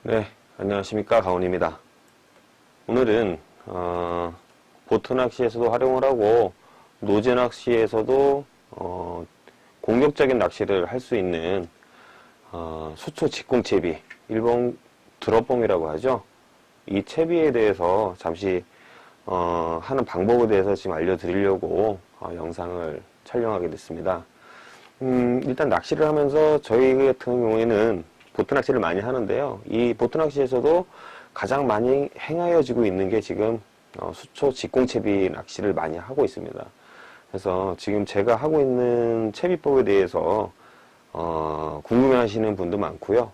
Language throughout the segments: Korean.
네, 안녕하십니까, 가온입니다. 오늘은 보트 낚시에서도 활용을 하고 노제 낚시에서도 공격적인 낚시를 할 수 있는 수초 직공채비, 일본 드롭봉이라고 하죠. 이 채비에 대해서 잠시 하는 방법에 대해서 지금 알려드리려고 영상을 촬영하게 됐습니다. 일단 낚시를 하면서 저희 같은 경우에는 보트 낚시를 많이 하는데요. 이 보트 낚시에서도 가장 많이 행하여지고 있는 게 지금 수초 직공채비 낚시를 많이 하고 있습니다. 그래서 지금 제가 하고 있는 채비법에 대해서 궁금해 하시는 분도 많고요.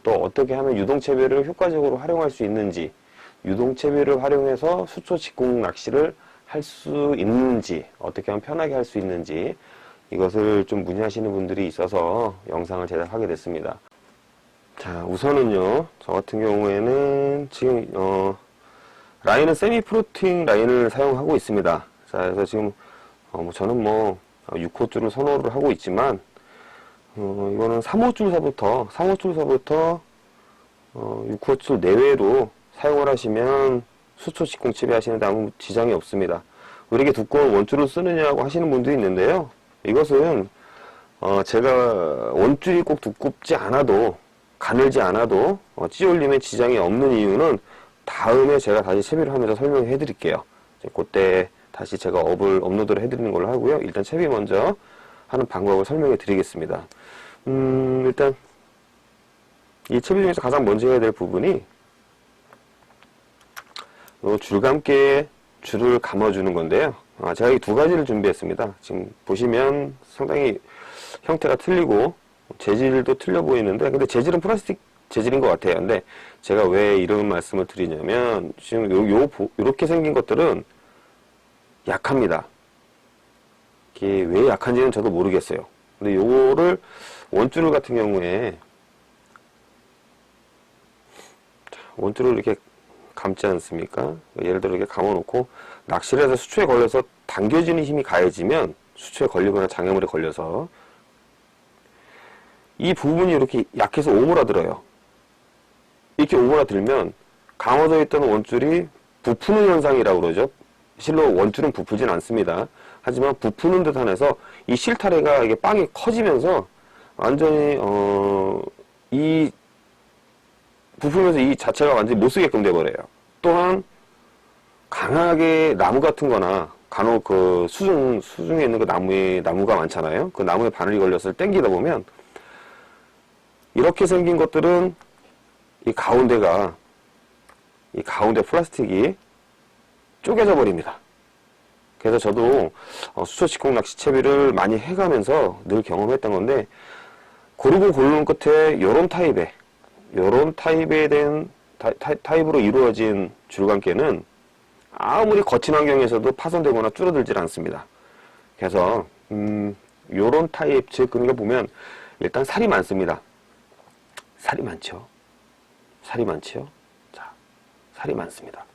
또 어떻게 하면 유동채비를 효과적으로 활용할 수 있는지, 유동채비를 활용해서 수초 직공 낚시를 할 수 있는지, 어떻게 하면 편하게 할 수 있는지, 이것을 좀 문의하시는 분들이 있어서 영상을 제작하게 됐습니다. 자, 우선은요, 저 같은 경우에는 지금 라인은 세미 프로팅 라인을 사용하고 있습니다. 자, 그래서 지금 저는 6호줄을 선호를 하고 있지만 이거는 3호줄서부터 6호줄 내외로 사용을 하시면 수초 직공채비 하시는데 아무 지장이 없습니다. 왜 이렇게 두꺼운 원줄을 쓰느냐고 하시는 분들이 있는데요. 이것은 제가 원줄이 꼭 두껍지 않아도, 가늘지 않아도 찌올림에 지장이 없는 이유는 다음에 제가 다시 채비를 하면서 설명해 드릴게요. 그때 다시 제가 업로드를 해드리는 걸로 하고요. 일단 채비 먼저 하는 방법을 설명해 드리겠습니다. 일단 이 채비 중에서 가장 먼저 해야 될 부분이 줄감기에 줄을 감아주는 건데요. 제가 이 두 가지를 준비했습니다. 지금 보시면 상당히 형태가 틀리고 재질도 틀려 보이는데, 근데 재질은 플라스틱 재질인 것 같아요. 근데 제가 왜 이런 말씀을 드리냐면, 지금 요렇게 생긴 것들은 약합니다. 이게 왜 약한지는 저도 모르겠어요. 근데 요거를 원줄 같은 경우에 원줄을 이렇게 감지 않습니까? 예를 들어 이렇게 감아놓고 낚시를 해서 수초에 걸려서 당겨지는 힘이 가해지면, 수초에 걸리거나 장애물에 걸려서 이 부분이 이렇게 약해서 오므라들어요. 이렇게 오므라들면 감아져 있던 원줄이 부푸는 현상이라고 그러죠. 실로 원줄은 부푸진 않습니다. 하지만 부푸는 듯 한해서 이 실타래가 이게 빵이 커지면서 완전히 이 부풀면서 이 자체가 완전히 못쓰게끔 돼버려요. 또한 강하게 나무 같은 거나 간혹 그 수중에 있는 그 나무가 많잖아요. 그 나무에 바늘이 걸려서 당기다 보면 이렇게 생긴 것들은 이 가운데 플라스틱이 쪼개져 버립니다. 그래서 저도 수초 직공 낚시 채비를 많이 해가면서 늘 경험했던 건데, 고르고 고르는 끝에 요런 타입에 된 타입으로 이루어진 줄감개는 아무리 거친 환경에서도 파손되거나 줄어들질 않습니다. 그래서 요런 타입, 즉 그러니까 보면 일단 살이 많습니다. 살이 많죠. 자, 살이 많습니다.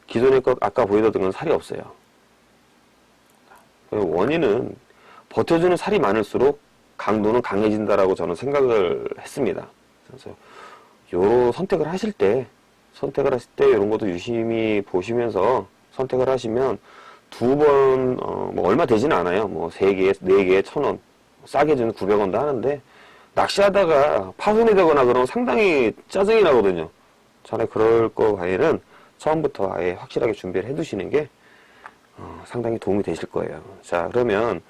기존의 것 아까 보여드렸던 건 살이 없어요. 원인은 버텨주는 살이 많을수록 강도는 강해진다라고 저는 생각을 했습니다. 그래서 요런 선택을 하실 때 이런 것도 유심히 보시면서 선택을 하시면 두 번, 얼마 되지는 않아요. 3개, 4개에 1,000원, 싸게 주는 900원도 하는데, 낚시하다가 파손이 되거나 그러면 상당히 짜증이 나거든요. 차라리 그럴 거 아니면 처음부터 아예 확실하게 준비를 해두시는 게 상당히 도움이 되실 거예요. 자, 그러면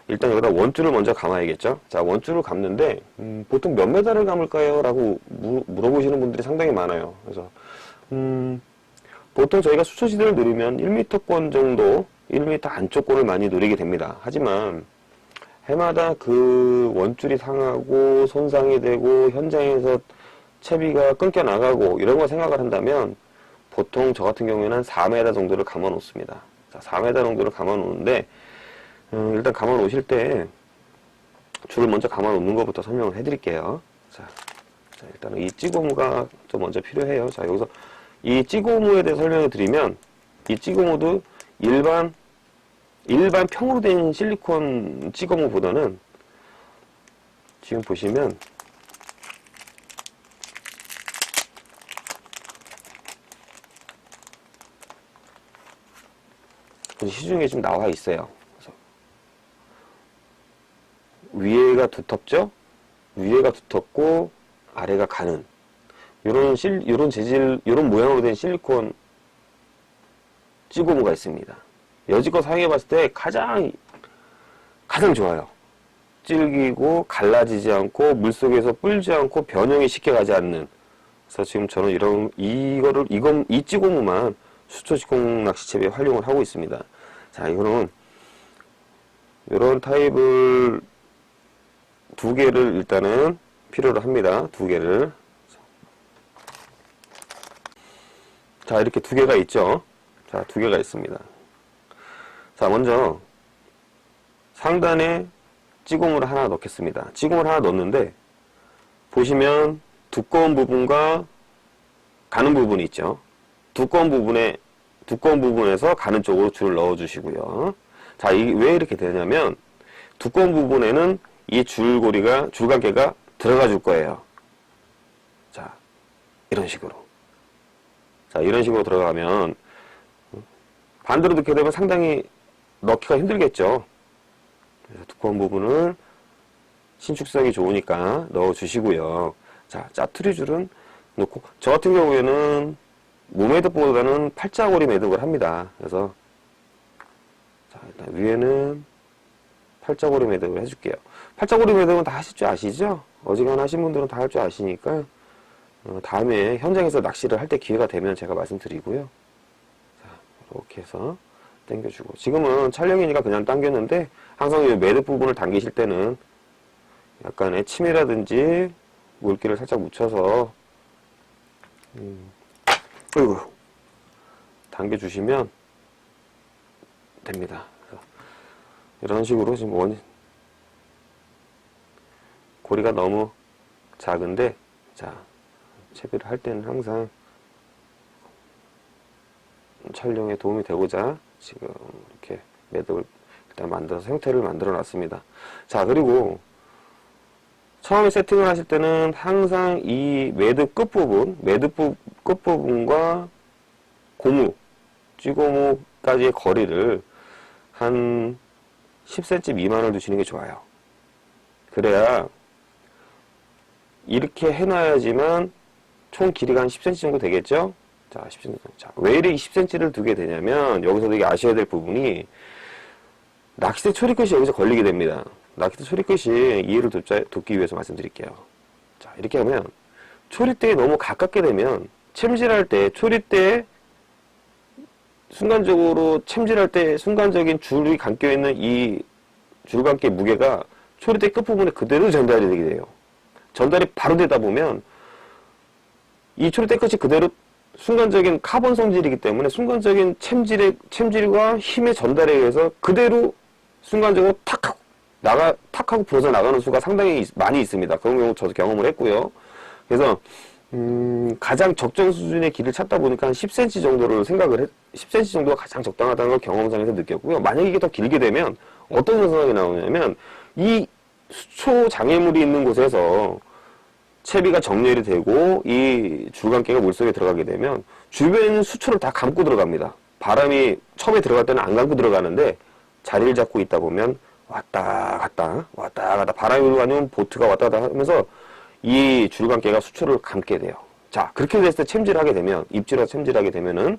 일단 여기다 원줄을 먼저 감아야겠죠. 자, 원줄을 감는데 보통 몇 메다를 감을까요? 라고 물어보시는 분들이 상당히 많아요. 그래서 보통 저희가 수초시대를 누리면 1m권 정도, 1m 안쪽권을 많이 누리게 됩니다. 하지만 해마다 그 원줄이 상하고 손상이 되고 현장에서 채비가 끊겨 나가고 이런 거 생각을 한다면 보통 저 같은 경우에는 한 4m 정도를 감아 놓습니다. 자, 4m 정도를 감아 놓는데 일단 감아 놓으실 때 줄을 먼저 감아 놓는 것부터 설명을 해 드릴게요. 자, 일단 이 찌고무가 좀 먼저 필요해요. 자, 여기서 이 찌고무에 대해 설명해 드리면, 이 찌고무도 일반 평으로 된 실리콘 찌고무보다는 지금 보시면 시중에 좀 나와 있어요. 그래서 위에가 두텁죠? 위에가 두텁고 아래가 가는 요런 재질, 요런 모양으로 된 실리콘 찌고무가 있습니다. 여지껏 사용해봤을 때 가장 좋아요. 질기고 갈라지지 않고 물속에서 불지 않고 변형이 쉽게 가지 않는. 그래서 지금 저는 이 찌고무만 수초 직공 낚시채비에 활용을 하고 있습니다. 자, 이거는 이런 타입을 2개를 일단은 필요로 합니다. 2개를. 자, 이렇게 2개가 있죠. 자, 2개가 있습니다. 자, 먼저 상단에 찌고무를 하나 넣겠습니다. 찌고무를 하나 넣는데 보시면 두꺼운 부분과 가는 부분이 있죠. 두꺼운 부분에서 가는 쪽으로 줄을 넣어 주시고요. 자, 이게 왜 이렇게 되냐면 두꺼운 부분에는 이 줄감개가 들어가 줄 거예요. 자, 이런 식으로. 자, 이런 식으로 들어가면 반대로 넣게 되면 상당히 넣기가 힘들겠죠. 그래서 두꺼운 부분을 신축성이 좋으니까 넣어 주시고요. 자, 짜투리 줄은 넣고, 저 같은 경우에는 무매듭보다는 팔자고리 매듭을 합니다. 그래서 자, 일단 위에는 팔자고리 매듭을 해줄게요. 팔자고리 매듭은 다 하실 줄 아시죠? 어지간한 하신 분들은 다 할 줄 아시니까 다음에 현장에서 낚시를 할 때 기회가 되면 제가 말씀드리고요. 자, 이렇게 해서 당겨주고, 지금은 촬영이니까 그냥 당겼는데 항상 이 매듭 부분을 당기실 때는 약간의 침이라든지 물기를 살짝 묻혀서 어이구, 당겨주시면 됩니다. 이런 식으로 지금 고리가 너무 작은데, 자, 채비를 할 때는 항상 촬영에 도움이 되고자 지금 이렇게 매듭을 일단 만들어서 형태를 만들어 놨습니다. 자, 그리고 처음에 세팅을 하실 때는 항상 이 매듭 끝부분과 찌고무까지의 거리를 한 10cm 미만을 두시는 게 좋아요. 그래야 이렇게 해놔야지만 총 길이가 한 10cm 정도 되겠죠? 자, 10cm. 자, 왜 이렇게 10cm를 두게 되냐면, 여기서 되게 아셔야 될 부분이, 낚싯대 초리끝이 여기서 걸리게 됩니다. 낚싯대 초리끝이 이해를 돕기 위해서 말씀드릴게요. 자, 이렇게 하면, 초리대에 너무 가깝게 되면, 챔질할 때, 초리대에 순간적인 줄이 감겨있는 이 줄감기 무게가 초리대 끝부분에 그대로 전달이 되게 돼요. 전달이 바로 되다 보면, 이 초리대 끝이 그대로 순간적인 카본 성질이기 때문에 순간적인 챔질과 힘의 전달에 의해서 그대로 순간적으로 탁 하고 부러져 나가는 수가 상당히 많이 있습니다. 그런 경우 저도 경험을 했고요. 그래서 가장 적정 수준의 길을 찾다 보니까 한 10cm 정도를 10cm 정도가 가장 적당하다는 걸 경험상에서 느꼈고요. 만약에 이게 더 길게 되면 어떤 현상이 나오냐면, 이 수초 장애물이 있는 곳에서 채비가 정렬이 되고 이 줄감개가 물속에 들어가게 되면 주변 수초를 다 감고 들어갑니다. 바람이 처음에 들어갈 때는 안 감고 들어가는데 자리를 잡고 있다 보면 왔다 갔다 바람이 불고 아니면 보트가 왔다 갔다 하면서 이 줄감개가 수초를 감게 돼요. 자, 그렇게 됐을 때 챔질하게 되면, 입질로 챔질하게 되면은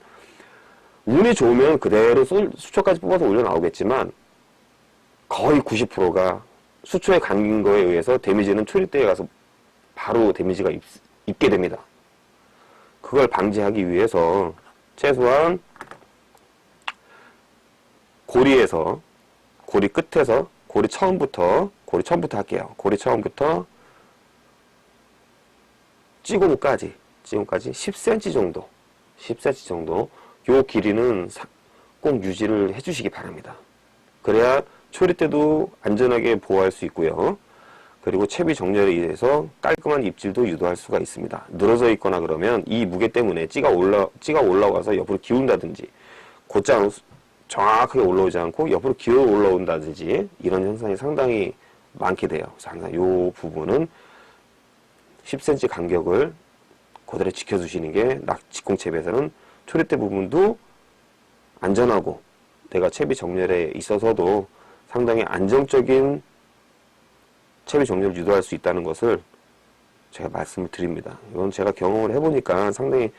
운이 좋으면 그대로 수초까지 뽑아서 올려 나오겠지만 거의 90%가 수초에 감긴 거에 의해서 데미지는 초리대에 가서 바로 데미지가 입게 됩니다. 그걸 방지하기 위해서 최소한 고리 처음부터 할게요. 고리 처음부터 찌고무까지 10cm 정도 요 길이는 꼭 유지를 해주시기 바랍니다. 그래야 초리대도 안전하게 보호할 수 있고요. 그리고 채비 정렬에 의해서 깔끔한 입질도 유도할 수가 있습니다. 늘어져 있거나 그러면 이 무게 때문에 찌가 올라와서 옆으로 기운다든지, 곧장 정확하게 올라오지 않고 옆으로 기어 올라온다든지 이런 현상이 상당히 많게 돼요. 그래서 항상 이 부분은 10cm 간격을 그대로 지켜주시는 게 직공채비에서는 초리대 부분도 안전하고 내가 채비 정렬에 있어서도 상당히 안정적인 채비 정렬을 유도할 수 있다는 것을 제가 말씀을 드립니다. 이건 제가 경험을 해보니까 상당히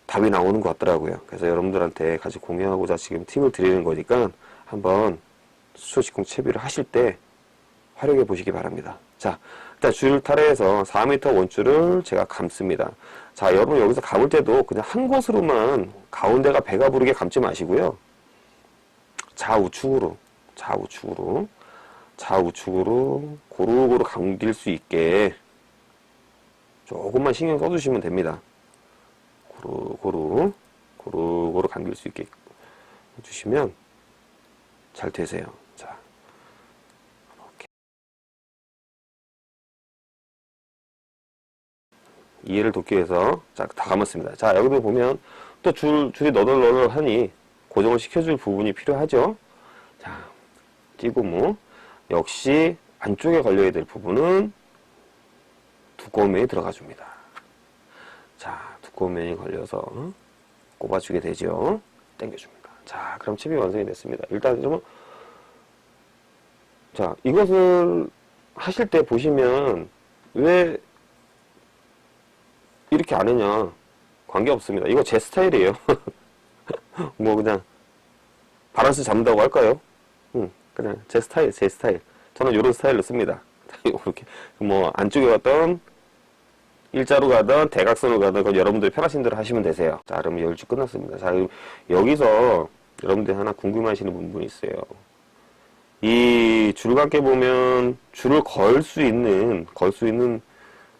답이 나오는 것 같더라고요. 그래서 여러분들한테 같이 공유하고자 지금 팁을 드리는 거니까 한번 수소 직공 채비를 하실 때 활용해 보시기 바랍니다. 자, 일단 줄 타래에서 4m 원줄을 제가 감습니다. 자, 여러분 여기서 감을 때도 그냥 한 곳으로만 가운데가 배가 부르게 감지 마시고요. 좌우측으로 고루고루 감길 수 있게 조금만 신경 써주시면 됩니다. 고루고루 감길 수 있게 해주시면 잘 되세요. 자, 이렇게 이해를 돕기 위해서 자, 다 감았습니다. 자, 여기도 보면 또 줄이 너덜너덜하니 고정을 시켜줄 부분이 필요하죠. 자, 찌고무 역시 안쪽에 걸려야 될 부분은 두꺼운 면이 들어가 줍니다. 자, 두꺼운 면이 걸려서 꼽아주게 되죠. 당겨줍니다. 자, 그럼 칩이 완성이 됐습니다. 일단 좀, 자, 이것을 하실 때 보시면 왜 이렇게 안 했냐? 관계없습니다. 이거 제 스타일이에요. 뭐 그냥 바란스 잡는다고 할까요? 그냥 제 스타일. 저는 이런 스타일로 씁니다. 이렇게 뭐 안쪽에 갔던 일자로 가든 대각선으로 가든 그건 여러분들이 편하신 대로 하시면 되세요. 자, 그럼 열줄 끝났습니다. 자, 여기서 여러분들이 하나 궁금해하시는 부분이 있어요. 이 줄감게 보면 줄을 걸 수 있는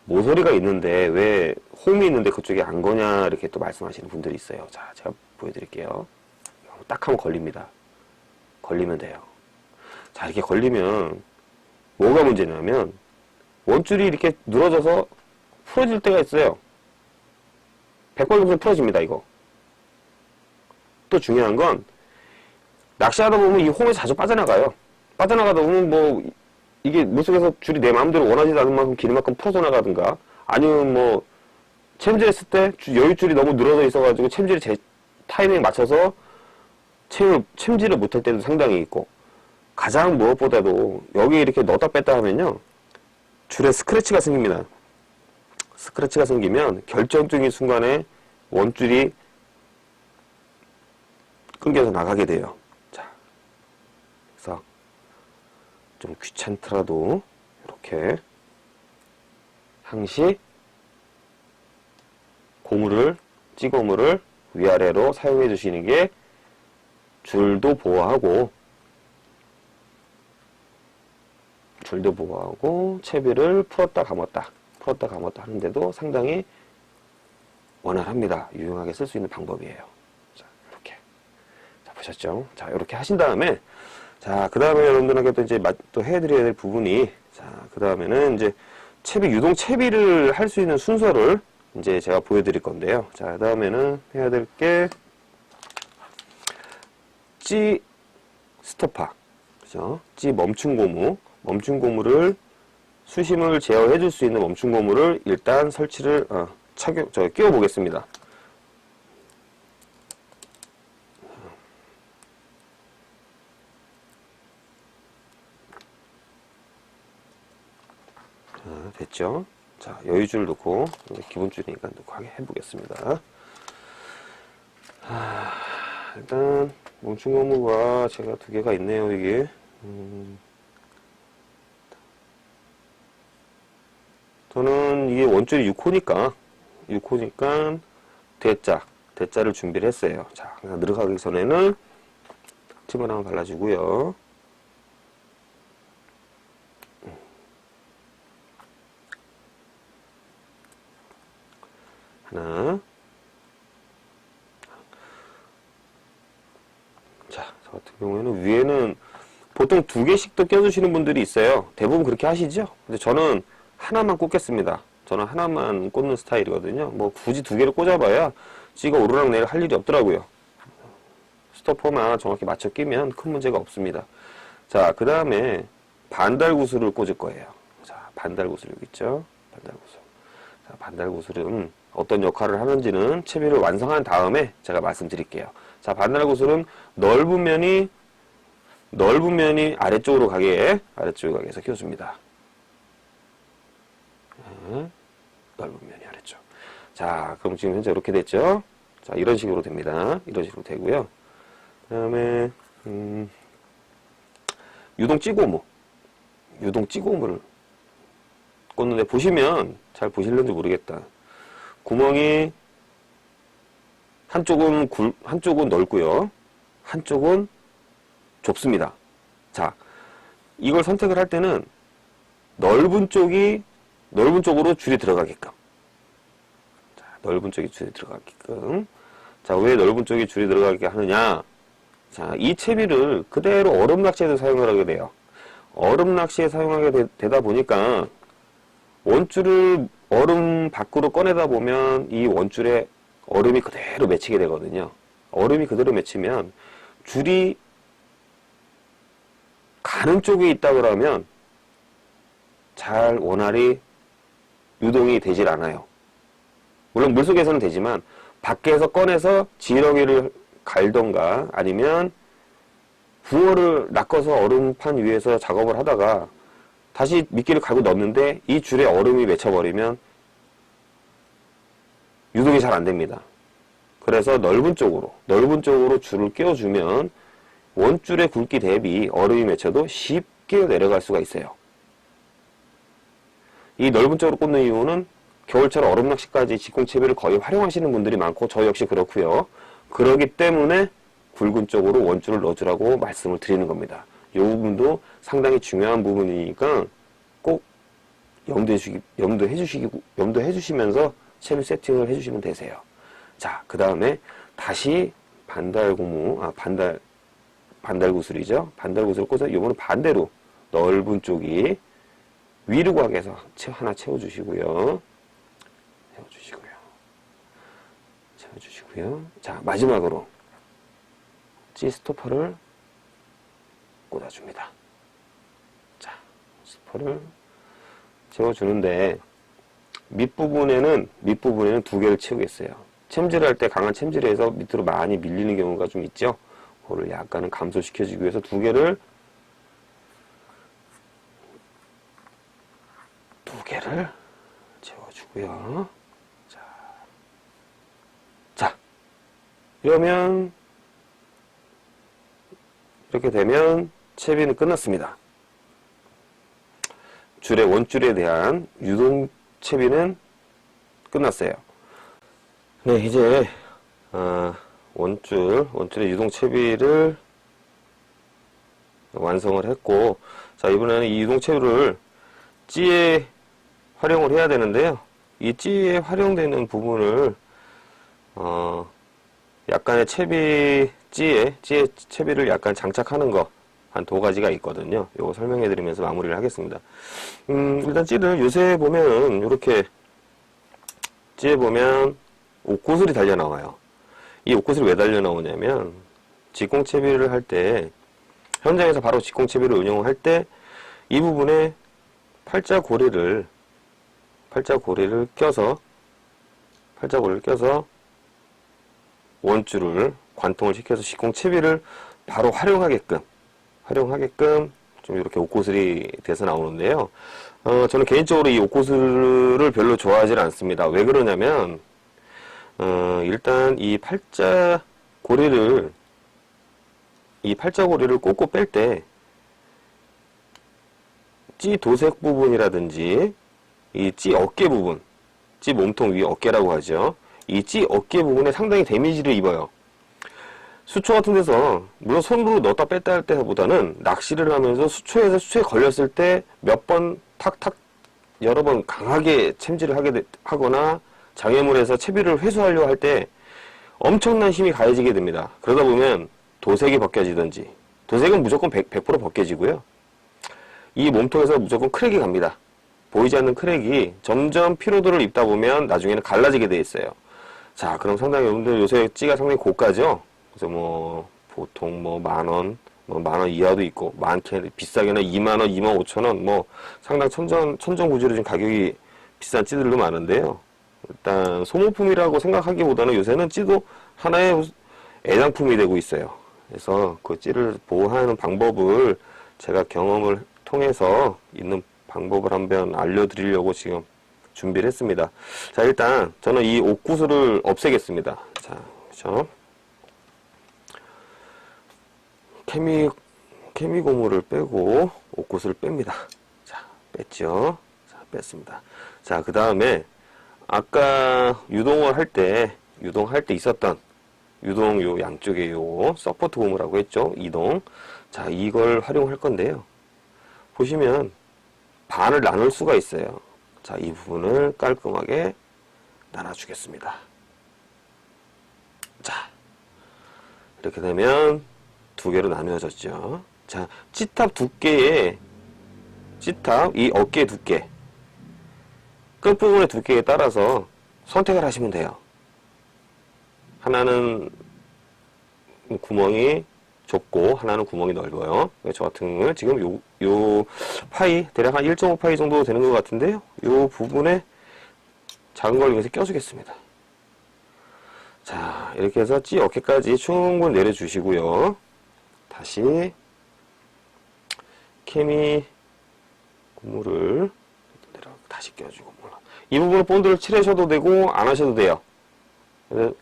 모서리가 있는데 왜 홈이 있는데 그쪽에 안 거냐 이렇게 또 말씀하시는 분들이 있어요. 자, 제가 보여드릴게요. 딱 하면 걸립니다. 걸리면 돼요. 자, 이렇게 걸리면 뭐가 문제냐면 원줄이 이렇게 늘어져서 풀어질 때가 있어요. 백발백중 풀어집니다, 이거. 또 중요한 건 낚시하다 보면 이 홈에 자주 빠져나가요. 빠져나가다 보면 뭐 이게 물속에서 줄이 내 마음대로 원하지 않은 만큼 길 만큼 풀어져 나가든가 아니면 뭐 챔질 했을 때 여유줄이 너무 늘어져 있어가지고 챔질이 제 타이밍에 맞춰서 챔질을 못할 때도 상당히 있고 가장 무엇보다도 여기 이렇게 넣었다 뺐다 하면요 줄에 스크래치가 생깁니다. 스크래치가 생기면 결정적인 순간에 원줄이 끊겨서 나가게 돼요. 자, 그래서 좀 귀찮더라도 이렇게 항시 찌고무를 위아래로 사용해 주시는 게 줄도 보호하고 채비를 풀었다 감았다 하는데도 상당히 원활합니다. 유용하게 쓸 수 있는 방법이에요. 자, 이렇게. 자, 보셨죠? 자, 이렇게 하신 다음에, 자, 그 다음에 여러분들에게 또 이제 또 해드려야 될 부분이, 자, 그 다음에는 이제 유동 채비를 할 수 있는 순서를 이제 제가 보여드릴 건데요. 자, 그 다음에는 해야 될 게, 찌 스토파. 그죠? 찌 멈춤 고무를 수심을 제어해 줄 수 있는 멈춤 고무를 일단 설치를 끼워 보겠습니다. 자, 됐죠? 자, 여유줄 넣고 이제 기본줄이니까 넣고 해보겠습니다. 일단 멈춤 고무가 제가 두 개가 있네요. 이게 저는 이게 원줄이 6호니까 대자를 준비를 했어요. 자, 들어가기 전에는 팁을 하나 발라주고요. 하나. 자, 저 같은 경우에는 위에는 보통 두 개씩도 껴주시는 분들이 있어요. 대부분 그렇게 하시죠? 근데 저는 하나만 꽂겠습니다. 저는 하나만 꽂는 스타일이거든요. 뭐 굳이 두 개를 꽂아봐야 찌가 오르락내리락 할 일이 없더라고요. 스토퍼만 정확히 맞춰 끼면 큰 문제가 없습니다. 자, 그 다음에 반달구슬을 꽂을 거예요. 자, 반달구슬 여기 있죠? 반달구슬. 자, 반달구슬은 어떤 역할을 하는지는 채비를 완성한 다음에 제가 말씀드릴게요. 자, 반달 구슬은 넓은 면이 아래쪽으로 가게 해서 껴줍니다. 넓은 면이 아래쪽. 자, 그럼 지금 현재 이렇게 됐죠? 자, 이런 식으로 됩니다. 이런 식으로 되고요. 그 다음에, 유동 찌고무를 꽂는데, 보시면, 잘 보실는지 모르겠다. 구멍이, 한쪽은 넓고요. 한쪽은 좁습니다. 자, 이걸 선택을 할 때는, 넓은 쪽으로 줄이 들어가게끔. 자, 넓은 쪽이 줄이 들어가게끔. 자, 왜 넓은 쪽이 줄이 들어가게 하느냐? 자, 이 채비를 그대로 얼음 낚시에도 사용을 하게 돼요. 얼음 낚시에 사용하게 되다 보니까 원줄을 얼음 밖으로 꺼내다 보면 이 원줄에 얼음이 그대로 맺히게 되거든요. 얼음이 그대로 맺히면 줄이 가는 쪽에 있다 그러면 잘 원활히 유동이 되질 않아요. 물론 물속에서는 되지만 밖에서 꺼내서 지렁이를 갈던가 아니면 붕어를 낚아서 얼음판 위에서 작업을 하다가 다시 미끼를 갈고 넣는데 이 줄에 얼음이 맺혀버리면 유동이 잘 안됩니다. 그래서 넓은 쪽으로 줄을 끼워주면 원줄의 굵기 대비 얼음이 맺혀도 쉽게 내려갈 수가 있어요. 이 넓은 쪽으로 꽂는 이유는 겨울철 얼음 낚시까지 직공채비를 거의 활용하시는 분들이 많고 저 역시 그렇고요. 그러기 때문에 굵은 쪽으로 원줄을 넣어주라고 말씀을 드리는 겁니다. 이 부분도 상당히 중요한 부분이니까 꼭 염두해 주시면서 채비 세팅을 해주시면 되세요. 자, 그 다음에 다시 반달 구슬이죠. 반달 구슬을 꽂아서 이번엔 반대로 넓은 쪽이 위로 가게 해서 하나 채워주시고요. 자, 마지막으로 G스토퍼를 꽂아줍니다. 자, 스토퍼를 채워주는데 밑부분에는 두 개를 채우겠어요. 챔질을 할 때 강한 챔질을 해서 밑으로 많이 밀리는 경우가 좀 있죠. 그거를 약간은 감소시켜주기 위해서 두 개를 채워주고요. 자, 이러면 이렇게 되면 채비는 끝났습니다. 원줄에 대한 유동 채비는 끝났어요. 네, 이제 원줄의 유동 채비를 완성을 했고, 자, 이번에는 이 유동 채비를 찌에 활용을 해야 되는데요. 이 찌에 활용되는 부분을 약간의 찌에 채비를 약간 장착하는 거 한 두 가지가 있거든요. 요거 설명해 드리면서 마무리를 하겠습니다. 일단 찌를 요새 보면 이렇게 찌에 보면 옷구슬이 달려 나와요. 이 옷구슬이 왜 달려 나오냐면 직공채비를 할 때 현장에서 바로 직공채비를 운영할 때 이 부분에 팔자고리를 껴서 원줄을 관통을 시켜서 직공채비를 바로 활용하게끔 좀 이렇게 옷구슬이 돼서 나오는데요. 저는 개인적으로 이 옷구슬을 별로 좋아하지 않습니다. 왜 그러냐면 일단 이 팔자고리를 꽂고 뺄 때 찌 도색 부분이라든지 이 찌 어깨 부분, 찌 몸통 위 어깨라고 하죠. 이 찌 어깨 부분에 상당히 데미지를 입어요. 수초 같은 데서 물론 손으로 넣었다 뺐다 할 때보다는 낚시를 하면서 수초에 걸렸을 때 몇 번 탁탁 여러 번 강하게 챔질을 하거나 장애물에서 채비를 회수하려고 할 때 엄청난 힘이 가해지게 됩니다. 그러다 보면 도색이 벗겨지든지, 도색은 무조건 100% 벗겨지고요. 이 몸통에서 무조건 크랙이 갑니다. 보이지 않는 크랙이 점점 피로도를 입다 보면 나중에는 갈라지게 돼 있어요. 자, 그럼 상당히 여러분들 요새 찌가 상당히 고가죠? 그래서 보통 만원 이하도 있고, 비싸게는 2만원, 25,000원, 상당히 천정부지로 지금 가격이 비싼 찌들도 많은데요. 일단, 소모품이라고 생각하기보다는 요새는 찌도 하나의 애장품이 되고 있어요. 그래서 그 찌를 보호하는 방법을 제가 경험을 통해서 있는 방법을 한번 알려드리려고 지금 준비를 했습니다. 자, 일단 저는 이 옥구슬을 없애겠습니다. 자, 그렇죠? 케미 고무를 빼고 옥구슬을 뺍니다. 자, 뺐죠? 자, 뺐습니다. 자, 그 다음에 아까 유동할 때 있었던 유동 요 양쪽에 요 서포트 고무라고 했죠? 이동. 자, 이걸 활용할 건데요. 보시면 반을 나눌 수가 있어요. 자, 이 부분을 깔끔하게 나눠주겠습니다. 자, 이렇게 되면 두 개로 나누어졌죠. 자, 찌탑 두께에 이 어깨 두께, 끝부분의 두께에 따라서 선택을 하시면 돼요. 하나는 구멍이 좁고 하나는 구멍이 넓어요. 저 같은 경우는 지금 요 파이 대략 한 1.5파이 정도 되는 것 같은데요. 요 부분에 작은 걸 이용해서 껴주겠습니다. 자, 이렇게 해서 찌 어깨까지 충분히 내려주시고요. 다시 케미 고무를 다시 껴주고, 이 부분은 본드를 칠하셔도 되고 안 하셔도 돼요.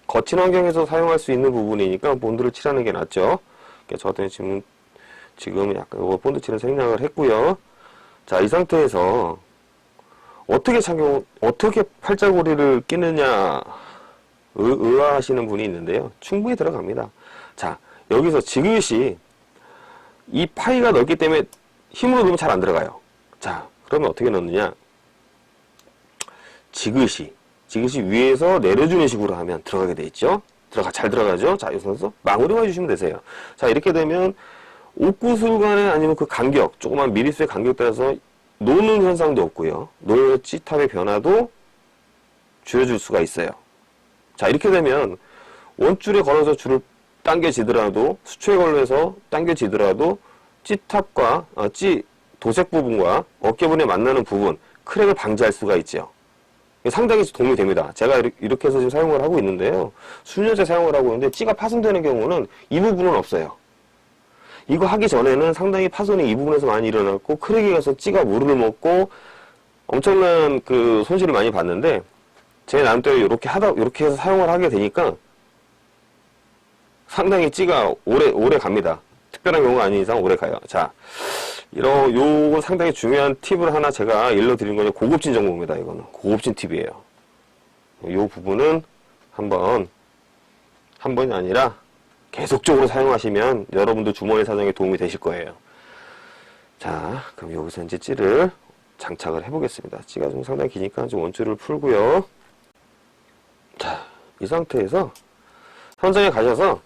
거친 환경에서 사용할 수 있는 부분이니까 본드를 칠하는 게 낫죠. 저 같은 경우는 지금 약간 본드 칠을 생략을 했고요. 자, 이 상태에서 어떻게 팔자고리를 끼느냐 의아하시는 분이 있는데요. 충분히 들어갑니다. 자, 여기서 지그시 이 파이가 넓기 때문에 힘으로 넣으면 잘 안 들어가요. 자, 그러면 어떻게 넣느냐? 지그시 위에서 내려주는 식으로 하면 들어가게 돼 있죠. 잘 들어가죠. 자, 여기서 마무리만 해주시면 되세요. 자, 이렇게 되면 옥구슬 간에 아니면 그 간격, 조그만 미리수의 간격 따라서 노는 현상도 없고요. 노 찌탑의 변화도 줄여줄 수가 있어요. 자, 이렇게 되면 원줄에 걸어서 줄을 당겨지더라도, 수초에 걸려서 당겨지더라도 찌탑과 찌 도색 부분과 어깨분에 만나는 부분, 크랙을 방지할 수가 있죠. 상당히 도움이 됩니다. 제가 이렇게 해서 지금 사용을 하고 있는데요. 수년째 사용을 하고 있는데 찌가 파손되는 경우는 이 부분은 없어요. 이거 하기 전에는 상당히 파손이 이 부분에서 많이 일어났고, 크랙이 가서 찌가 무릎을 먹고 엄청난 그 손실을 많이 봤는데, 제 나름대로 이렇게 해서 사용을 하게 되니까 상당히 찌가 오래 갑니다. 특별한 경우가 아닌 이상 오래 가요. 자, 요건 상당히 중요한 팁을 하나 제가 일러드린 거는 고급진 정보입니다. 이거는 고급진 팁이에요. 요 부분은 한 번이 아니라 계속적으로 사용하시면 여러분도 주머니 사정에 도움이 되실 거예요. 자, 그럼 여기서 이제 찌를 장착을 해보겠습니다. 찌가 좀 상당히 기니까 좀 원줄을 풀고요. 자, 이 상태에서 현장에 가셔서,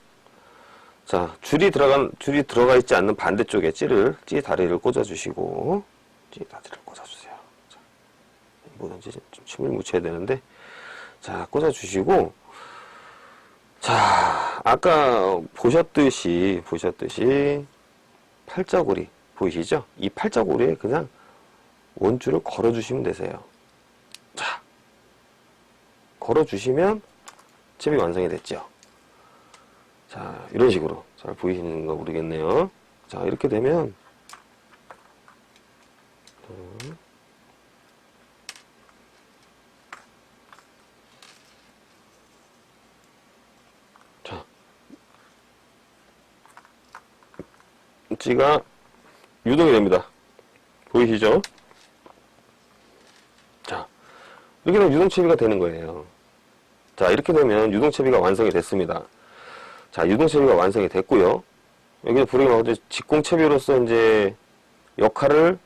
자, 줄이 들어가 있지 않는 반대쪽에 찌 다리를 꽂아주시고, 찌 다리를 꽂아주세요. 자, 뭐든지 좀 침을 묻혀야 되는데, 자, 꽂아주시고, 자, 아까 보셨듯이 팔자고리 보이시죠? 이 팔자고리에 그냥 원줄을 걸어주시면 되세요. 자, 걸어주시면 칩이 완성이 됐죠. 자, 이런 식으로 잘 보이시는가 모르겠네요. 자, 이렇게 되면 자, 찌가 유동이 됩니다. 보이시죠? 자, 이렇게 되면 유동채비가 되는 거예요. 자, 이렇게 되면 유동채비가 완성이 됐습니다. 자, 유동채비가 완성이 됐고요. 여기서 부르게 말하죠. 직공채비로서 이제 역할을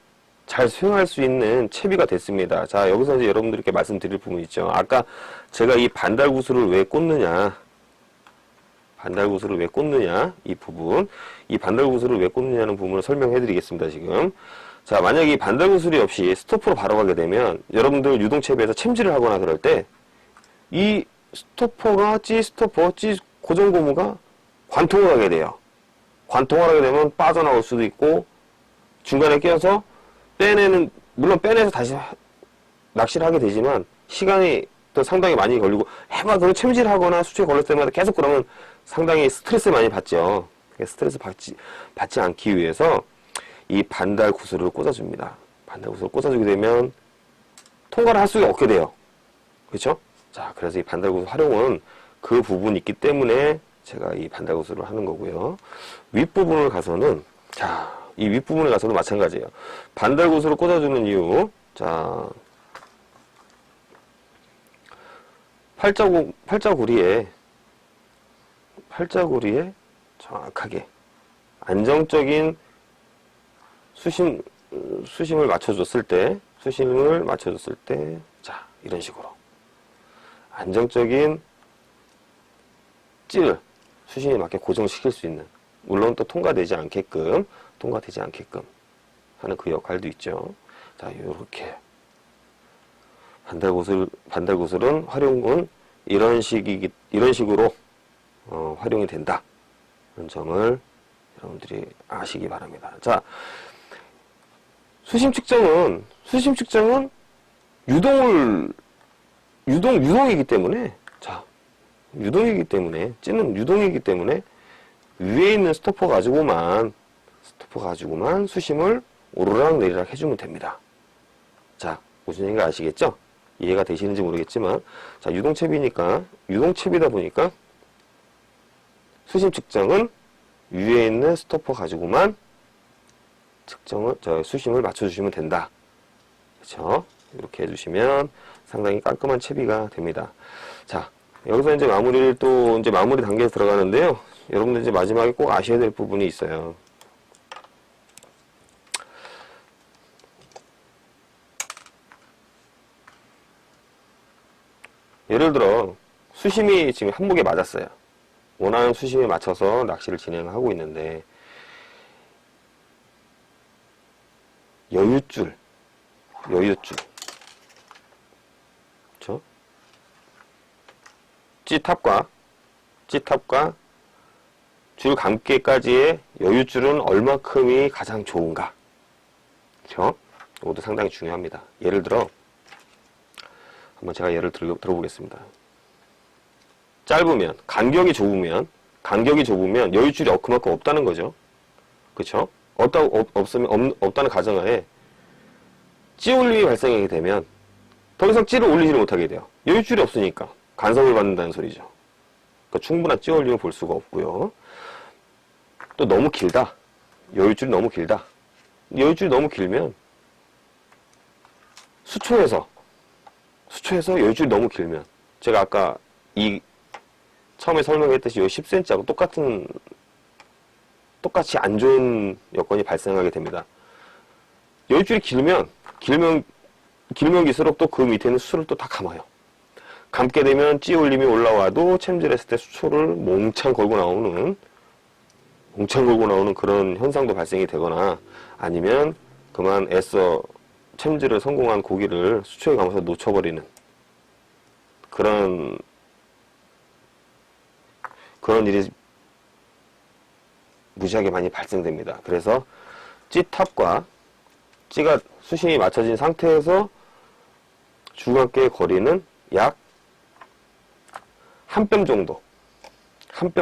잘 수행할 수 있는 채비가 됐습니다. 자, 여기서 이제 여러분들께 말씀드릴 부분이 있죠. 아까 제가 이 반달구슬을 왜 꽂느냐, 이 부분, 이 반달구슬을 왜 꽂느냐는 부분을 설명해 드리겠습니다, 지금. 자, 만약에 이 반달구슬이 없이 스토퍼로 바로 가게 되면 여러분들 유동채비에서 챔질을 하거나 그럴 때 이 스토퍼가 찌 고정 고무가 관통을 하게 돼요. 관통을 하게 되면 빠져나올 수도 있고, 중간에 끼어서 물론 빼내서 다시 낚시를 하게 되지만, 시간이 또 상당히 많이 걸리고, 해마다 챔질하거나 수초에 걸렸을 때마다 계속 그러면 상당히 스트레스 많이 받죠. 스트레스 받지 않기 위해서 이 반달 구슬을 꽂아줍니다. 반달 구슬을 꽂아주게 되면 통과를 할 수가 없게 돼요. 그렇죠? 자, 그래서 이 반달 구슬 활용은 그 부분이 있기 때문에 제가 이 반달 구슬을 하는 거고요. 윗부분을 가서는, 자, 이 윗부분에 가서도 마찬가지예요. 반달 구슬을 꽂아주는 이유, 자, 팔자구리에 정확하게 안정적인 수심을 맞춰줬을 때, 자, 이런 식으로. 안정적인 찌를 수심에 맞게 고정시킬 수 있는, 물론 또 통과되지 않게끔 하는 그 역할도 있죠. 자, 요렇게. 반달구슬은 활용은 이런 식으로, 활용이 된다. 그런 점을 여러분들이 아시기 바랍니다. 자, 수심 측정은 유동이기 때문에, 자, 찌는 유동이기 때문에, 위에 있는 스토퍼 가지고만 수심을 오르락 내리락 해주면 됩니다. 자, 무슨 얘기인지 아시겠죠? 이해가 되시는지 모르겠지만, 자, 유동채비다 보니까, 수심 측정은 위에 있는 스토퍼 가지고만 수심을 맞춰주시면 된다. 그렇죠? 이렇게 해주시면 상당히 깔끔한 채비가 됩니다. 자, 여기서 이제 마무리 단계에 들어가는데요. 여러분들 이제 마지막에 꼭 아셔야 될 부분이 있어요. 예를 들어, 수심이 지금 한목에 맞았어요. 원하는 수심에 맞춰서 낚시를 진행하고 있는데, 여유줄. 그쵸? 찌탑과 줄 감기까지의 여유줄은 얼마큼이 가장 좋은가? 그쵸? 이것도 상당히 중요합니다. 예를 들어, 한번 제가 예를 들어보겠습니다. 짧으면, 간격이 좁으면 여유줄이 그만큼 없다는 거죠. 그쵸? 없다는 가정하에 찌 올림이 발생하게 되면 더 이상 찌를 올리지를 못하게 돼요. 여유줄이 없으니까 간섭을 받는다는 소리죠. 그러니까 충분한 찌 올림을 볼 수가 없고요. 또 너무 길다. 여유줄이 너무 길면 수초에서 여유줄이 너무 길면, 제가 아까 처음에 설명했듯이 이 10cm하고 똑같이 안 좋은 여건이 발생하게 됩니다. 여유줄이 길면 길수록 또 그 밑에 있는 수초를 또 다 감아요. 감게 되면 찌 올림이 올라와도 챔질했을 때 수초를 몽창 걸고 나오는 그런 현상도 발생이 되거나, 아니면 그만 애써 챔질을 성공한 고기를 수초에 감아서 놓쳐버리는 그런 일이 무지하게 많이 발생됩니다. 그래서 찌탑과 찌가 수심이 맞춰진 상태에서 중간계의 거리는 약 한 뼘 정도, 한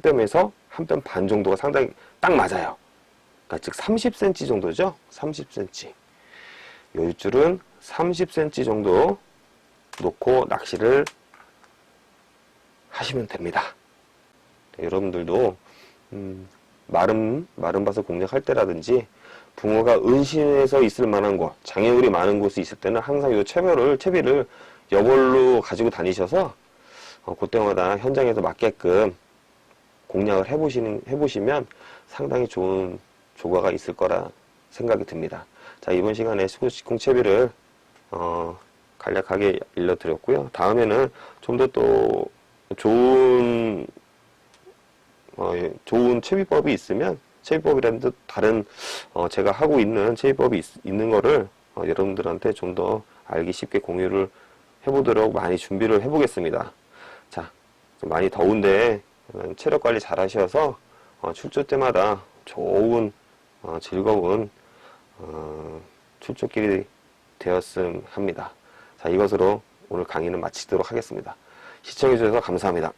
뼘에서 한 뼘 반 정도가 상당히 딱 맞아요. 그러니까 즉 30cm 정도죠. 30cm. 여유줄은 30cm 정도 놓고 낚시를 하시면 됩니다. 네, 여러분들도 마른 바서 공략할 때라든지 붕어가 은신해서 있을 만한 곳, 장애물이 많은 곳이 있을 때는 항상 이 채비를 여벌로 가지고 다니셔서 그때마다 현장에서 맞게끔 공략을 해보시면 상당히 좋은 조과가 있을 거라 생각이 듭니다. 자, 이번 시간에 시궁채비를 간략하게 일러드렸고요. 다음에는 좀 더 또 좋은 채비법이 있으면, 채비법이라는 듯 다른 제가 하고 있는 채비법이 있는 거를 여러분들한테 좀 더 알기 쉽게 공유를 해보도록 많이 준비를 해보겠습니다. 자, 좀 많이 더운데 체력 관리 잘 하셔서 출조 때마다 좋은 즐거운 출조길이 되었음 합니다. 자, 이것으로 오늘 강의는 마치도록 하겠습니다. 시청해주셔서 감사합니다.